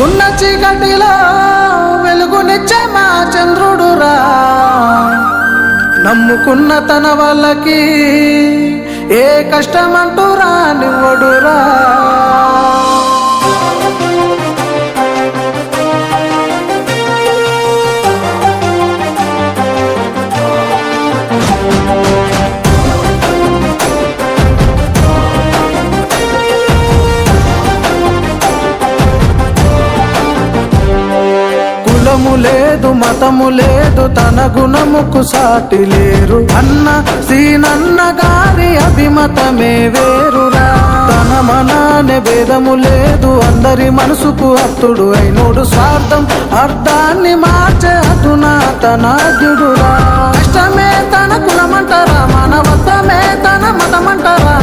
ఉన్న చీకటిలో వెలుగునిచ్చే మా చంద్రుడురా, నమ్ముకున్న తన వాళ్ళకి ఏ కష్టమంటూ రానివ్వడురా. కులము లేదు మతము లేదు తన గుణముకు సాటి లేరు అన్న సీనన్న గారి అభిమతమే వేరురా. తన మనానే భేదము లేదు అందరి మనసుకు అత్తుడు అయినోడు స్వార్థం అర్థాన్ని మార్చే అధునాతనాద్యుడురా. కష్టమే తన కులమంటారా మానవత్వమే తన మతమంటారా,